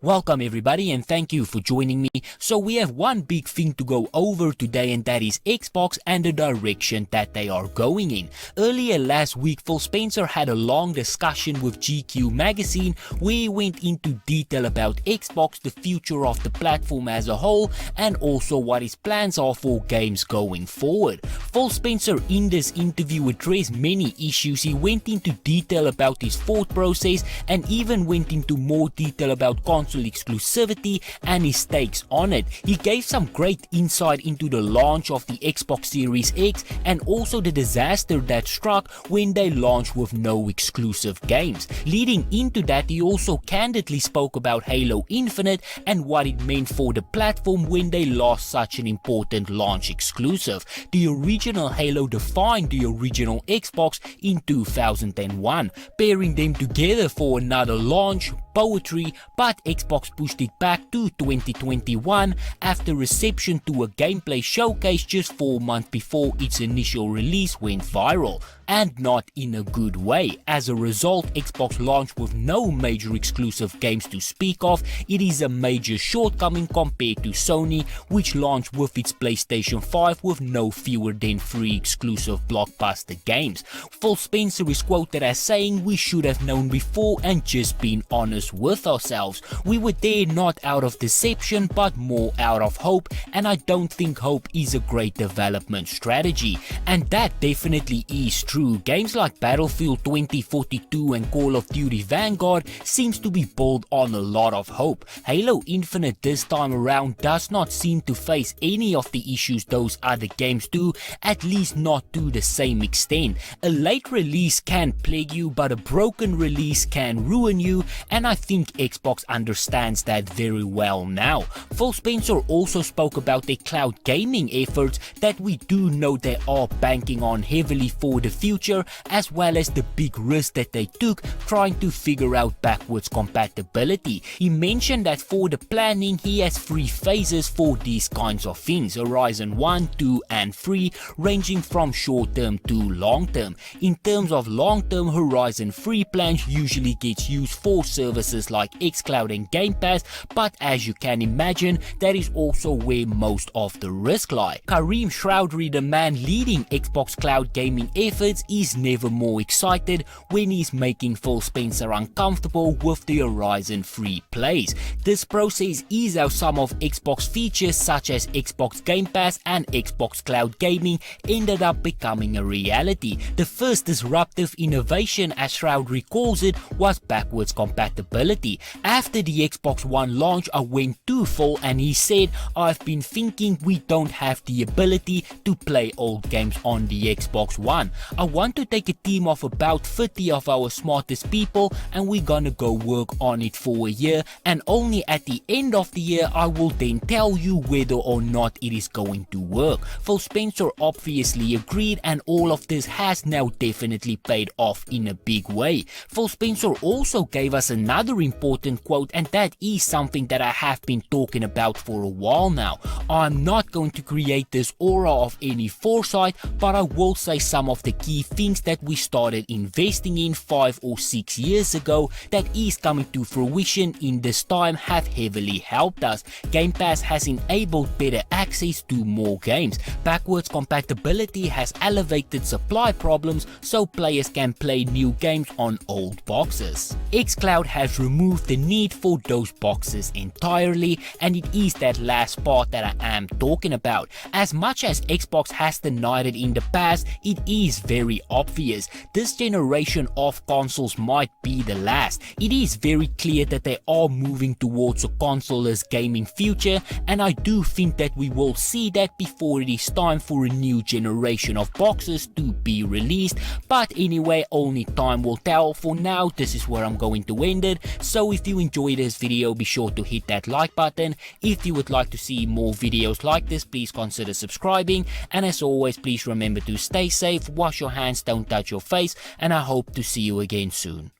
Welcome everybody and thank you for joining me. So we have one big thing to go over today, and that is Xbox and the direction that they are going in. Earlier last week, Phil Spencer had a long discussion with GQ magazine where he went into detail about Xbox, the future of the platform as a whole, and also what his plans are for games going forward. Phil Spencer in this interview addressed many issues. He went into detail about his thought process and even went into more detail about console exclusivity and his takes on it. He gave some great insight into the launch of the Xbox Series X and also the disaster that struck when they launched with no exclusive games. Leading into that, he also candidly spoke about Halo Infinite and what it meant for the platform when they lost such an important launch exclusive. The original Halo defined the original Xbox in 2001, pairing them together for another launch, poetry, but Xbox pushed it back to 2021 after reception to a gameplay showcase just 4 months before its initial release went viral, and not in a good way. As a result, Xbox launched with no major exclusive games to speak of. It is a major shortcoming compared to Sony, which launched with its PlayStation 5 with no fewer than 3 exclusive blockbuster games. Phil Spencer is quoted as saying, "We should have known before and just been honest with ourselves. We were there not out of deception but more out of hope, and I don't think hope is a great development strategy." And that definitely is true. Games like Battlefield 2042 and Call of Duty Vanguard seems to be built on a lot of hope. Halo Infinite this time around does not seem to face any of the issues those other games do, at least not to the same extent. A late release can plague you, but a broken release can ruin you, and I think Xbox understands that very well now. Phil Spencer also spoke about their cloud gaming efforts that we do know they are banking on heavily for the future, as well as the big risk that they took trying to figure out backwards compatibility. He mentioned that for the planning he has 3 phases for these kinds of things: Horizon 1, 2 and 3, ranging from short term to long term. In terms of long term, Horizon 3 plans usually gets used for services like xCloud and Game Pass, but as you can imagine, that is also where most of the risk lie. Kareem Chowdhury, the man leading Xbox cloud gaming efforts, is never more excited when he's making Phil Spencer uncomfortable with the Horizon 3 plays. This process is how some of Xbox features such as Xbox Game Pass and Xbox Cloud Gaming ended up becoming a reality. The first disruptive innovation, as Chowdhury calls it, was backwards compatibility. After the Xbox One launch, I went to Phil and he said, "I've been thinking we don't have the ability to play old games on the Xbox One. I want to take a team of about 30 of our smartest people and we're gonna go work on it for a year, and only at the end of the year I will then tell you whether or not it is going to work." Phil Spencer obviously agreed, and all of this has now definitely paid off in a big way. Phil Spencer also gave us another important quote, and that is something that I have been talking about for a while now. "I'm not going to create this aura of any foresight, but I will say some of the key things that we started investing in 5 or 6 years ago that is coming to fruition in this time have heavily helped us. Game Pass has enabled better access to more games. Backwards compatibility has elevated supply problems so players can play new games on old boxes. xCloud has removed the need for those boxes entirely, and it is that last part that I am talking about. As much as Xbox has denied it in the past, it is very obvious. This generation of consoles might be the last. It is very clear that they are moving towards a console-less gaming future, and I do think that we will see that before it is time for a new generation of boxes to be released. But anyway, only time will tell. For now, this is where I'm going to end it. So if you enjoyed this video, be sure to hit that like button. If you would like to see more videos like this, please consider subscribing, and as always, please remember to stay safe, wash your hands, don't touch your face, and I hope to see you again soon.